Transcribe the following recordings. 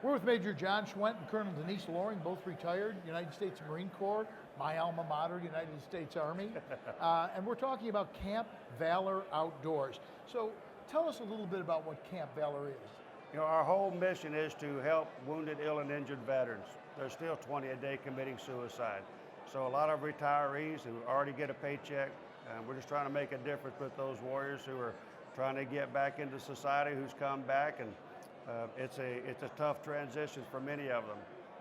We're with Major John Schwent and Colonel Denise Loring, both retired, United States Marine Corps, my alma mater, United States Army. And we're talking about Camp Valor Outdoors. So tell us a little bit about what Camp Valor is. You know, our whole mission is to help wounded, ill, and injured veterans. There's still 20 a day committing suicide. So a lot of retirees who already get a paycheck, we're just trying to make a difference with those warriors who are trying to get back into society, who's come back, and it's a tough transition for many of them.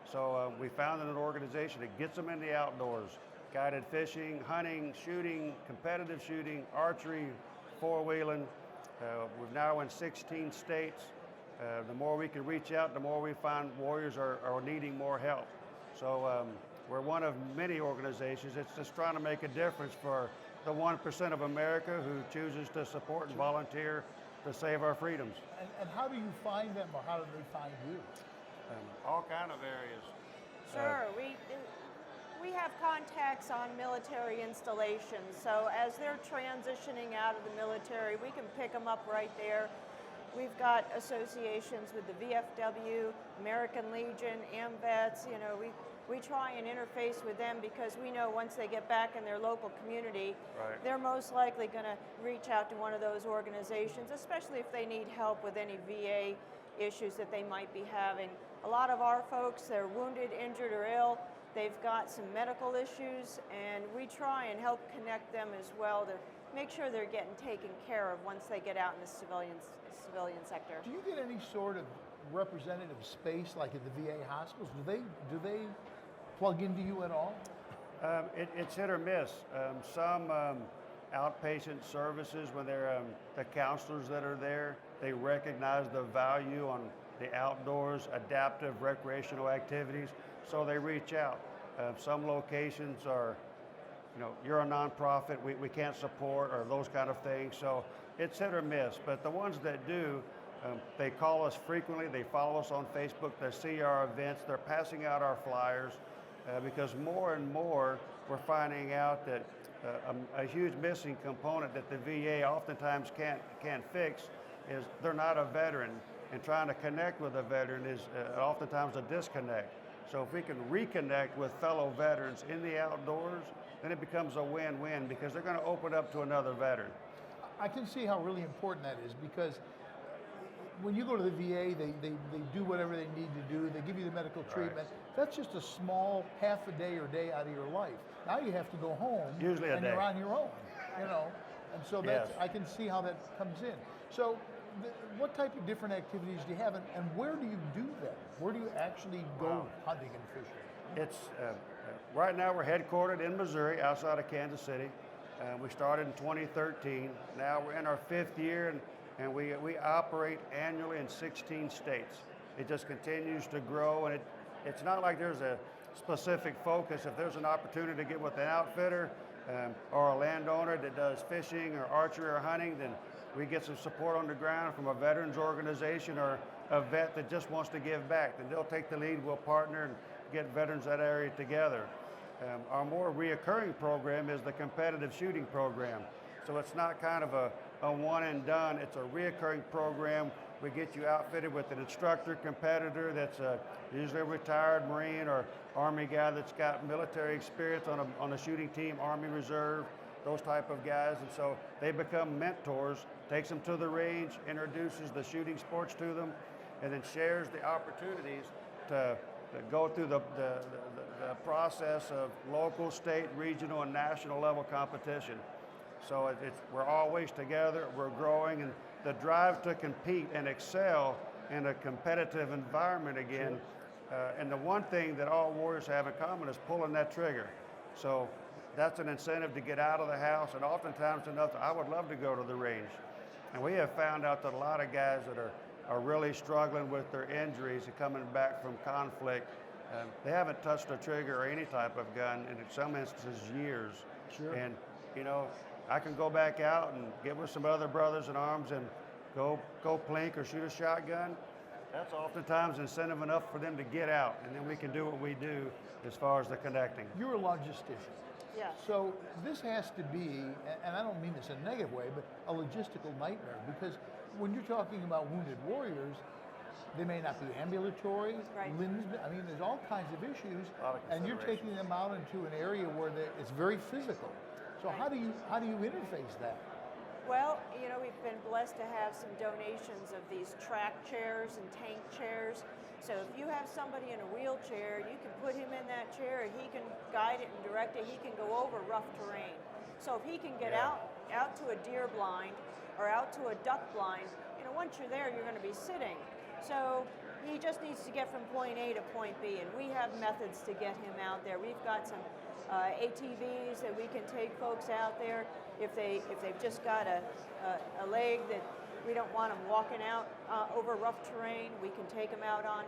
So we founded an organization that gets them in the outdoors, guided fishing, hunting, shooting, competitive shooting, archery, four-wheeling. We're now in 16 states. The more we can reach out, the more we find warriors are needing more help. So we're one of many organizations. It's just trying to make a difference for the 1% of America who chooses to support and volunteer to save our freedoms. And how do you find them, or how do they find you? All kind of areas. Sure, we have contacts on military installations, so as they're transitioning out of the military, we can pick them up right there. We've got associations with the VFW, American Legion, AMVETS. You know, we try and interface with them because we know once they get back in their local community, right, they're most likely going to reach out to one of those organizations, especially if they need help with any VA issues that they might be having. A lot of our folks, they're wounded, injured, or ill. They've got some medical issues, and we try and help connect them as well to make sure they're getting taken care of once they get out in the civilian sector. Do you get any sort of representative space like at the VA hospitals? Do they plug into you at all? It's hit or miss. Some outpatient services, when they're the counselors that are there, they recognize the value on the outdoors, adaptive recreational activities, so they reach out. Some locations are, you know, you're a nonprofit, we can't support, or those kind of things. So it's hit or miss. But the ones that do, they call us frequently, they follow us on Facebook, they see our events, they're passing out our flyers, because more and more we're finding out that a huge missing component that the VA oftentimes can't fix is they're not a veteran, and trying to connect with a veteran is oftentimes a disconnect. So if we can reconnect with fellow veterans in the outdoors, then it becomes a win-win, because they're going to open up to another veteran. I can see how really important that is, because when you go to the VA, they do whatever they need to do. They give you the medical treatment. Right. That's just a small half a day or day out of your life. Now you have to go home, usually a day, you're on your own, you know. And so that's, yes, I can see how that comes in. So what type of different activities do you have, and where do you do them? Where do you actually go hunting and fishing? It's right now we're headquartered in Missouri, outside of Kansas City. We started in 2013. Now we're in our 5th year, and we operate annually in 16 states. It just continues to grow, and it's not like there's a specific focus. If there's an opportunity to get with an outfitter or a landowner that does fishing or archery or hunting, then we get some support on the ground from a veterans organization or a vet that just wants to give back. Then they'll take the lead, we'll partner and get veterans that area together. Our more reoccurring program is the competitive shooting program. So it's not kind of a one and done, it's a reoccurring program. We get you outfitted with an instructor competitor that's usually a retired Marine or Army guy that's got military experience on a shooting team, Army Reserve, those type of guys. And so they become mentors, takes them to the range, introduces the shooting sports to them, and then shares the opportunities to go through the process of local, state, regional, and national level competition. So we're always together, we're growing, and the drive to compete and excel in a competitive environment again. And the one thing that all warriors have in common is pulling that trigger. So that's an incentive to get out of the house, and oftentimes enough, I would love to go to the range. And we have found out that a lot of guys that are really struggling with their injuries and coming back from conflict, they haven't touched a trigger or any type of gun in some instances years. Sure. And you know, I can go back out and get with some other brothers in arms and go plink or shoot a shotgun. That's oftentimes incentive enough for them to get out, and then we can do what we do as far as the connecting. You're a logistician. Yeah. So this has to be, and I don't mean this in a negative way, but a logistical nightmare, because when you're talking about wounded warriors, They may not be ambulatory. Right. I mean, there's all kinds of issues, A lot of and you're taking them out into an area where it's very physical. So Right. how do you interface that? Well, you know, we've been blessed to have some donations of these track chairs and tank chairs. So if you have somebody in a wheelchair, you can put him in that chair and he can guide it and direct it. He can go over rough terrain. So if he can get out to a deer blind or out to a duck blind, you know, once you're there, you're going to be sitting. So he just needs to get from point A to point B, and we have methods to get him out there. We've got some ATVs that we can take folks out there. If they've just got a leg that we don't want them walking out over rough terrain, we can take them out on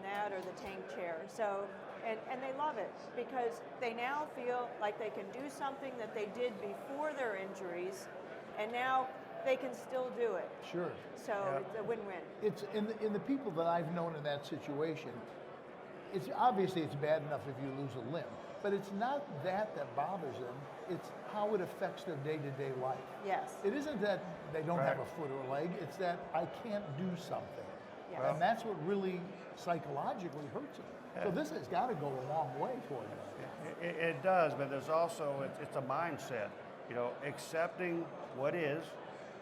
that or the tank chair. So, and they love it because they now feel like they can do something that they did before their injuries, and now they can still do it. Sure. So it's a win-win. It's in the people that I've known in that situation. It's obviously it's bad enough if you lose a limb, but it's not that bothers them. It's how it affects their day-to-day life. Yes. It isn't that they don't have Right. a foot or a leg. It's that I can't do something, Yes. and that's what really psychologically hurts them. So this has got to go a long way toward that. It does, but there's also, it's a mindset, you know, accepting what is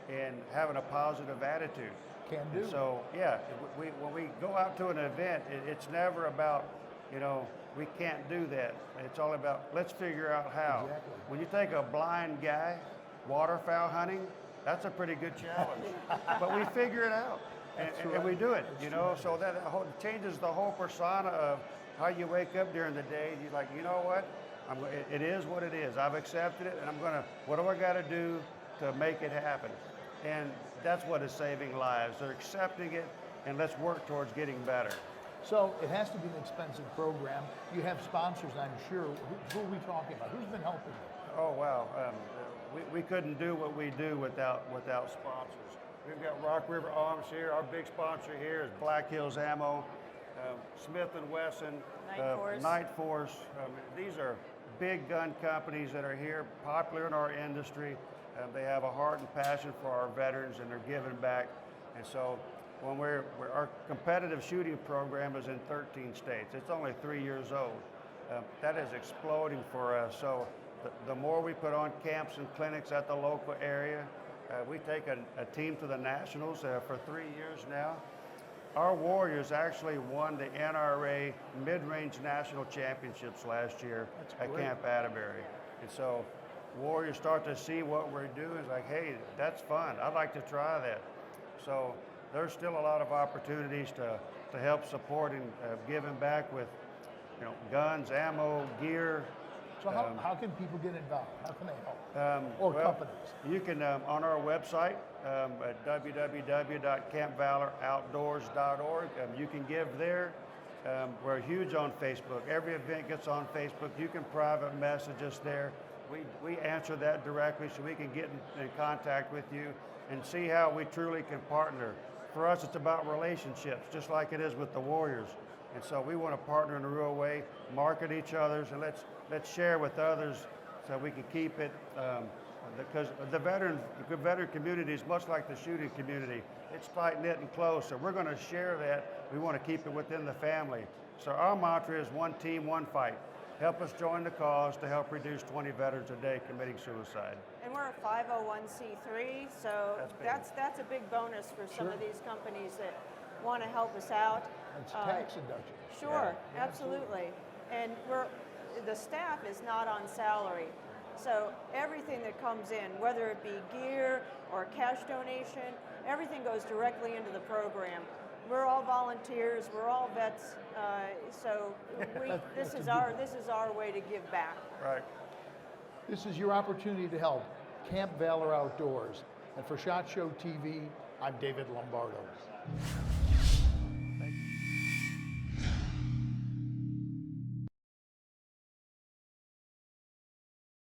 and having a positive attitude. Can do. And so, yeah, when we go out to an event, it's never about, you know, we can't do that. It's all about, let's figure out how. Exactly. When you take a blind guy waterfowl hunting, that's a pretty good challenge. But we figure it out. And we do it, you know, so that changes the whole persona of how you wake up during the day. You're like, you know what? It is what it is. I've accepted it, and what do I got to do to make it happen? And that's what is saving lives. They're accepting it, and let's work towards getting better. So it has to be an expensive program. You have sponsors, I'm sure. Who are we talking about? Who's been helping you? Oh, wow. We couldn't do what we do without sponsors. We've got Rock River Arms here. Our big sponsor here is Black Hills Ammo, Smith & Wesson, Night Force. These are big gun companies that are here, popular in our industry. They have a heart and passion for our veterans, and they're giving back. And so when our competitive shooting program is in 13 states. It's only 3 years old. That is exploding for us. So the more we put on camps and clinics at the local area, we take a team to the Nationals for 3 years now. Our Warriors actually won the NRA Mid-Range National Championships last year at Camp Atterbury. And so Warriors start to see what we're doing. It's like, hey, that's fun. I'd like to try that. So there's still a lot of opportunities to help support and giving back with, you know, guns, ammo, gear. So how can people get involved? How can they help? Or Well, companies? You can, on our website at www.campvaloroutoutdoors.org, you can give there. We're huge on Facebook. Every event gets on Facebook. You can private message us there. We answer that directly so we can get in contact with you and see how we truly can partner. For us, it's about relationships, just like it is with the Warriors. And so we want to partner in a real way, market each other's, and let's share with others so we can keep it, because the veteran community is much like the shooting community. It's tight-knit and close, so we're going to share that. We want to keep it within the family. So our mantra is one team, one fight. Help us join the cause to help reduce 20 veterans a day committing suicide. And we're a 501c3, so that's a big bonus for some of these companies that want to help us out. It's tax deduction. Sure, absolutely. And the staff is not on salary. So everything that comes in, whether it be gear or cash donation, everything goes directly into the program. We're all volunteers, we're all vets, so this is our way to give back. Right. This is your opportunity to help Camp Valor Outdoors. And for SHOT Show TV, I'm David Lomardo.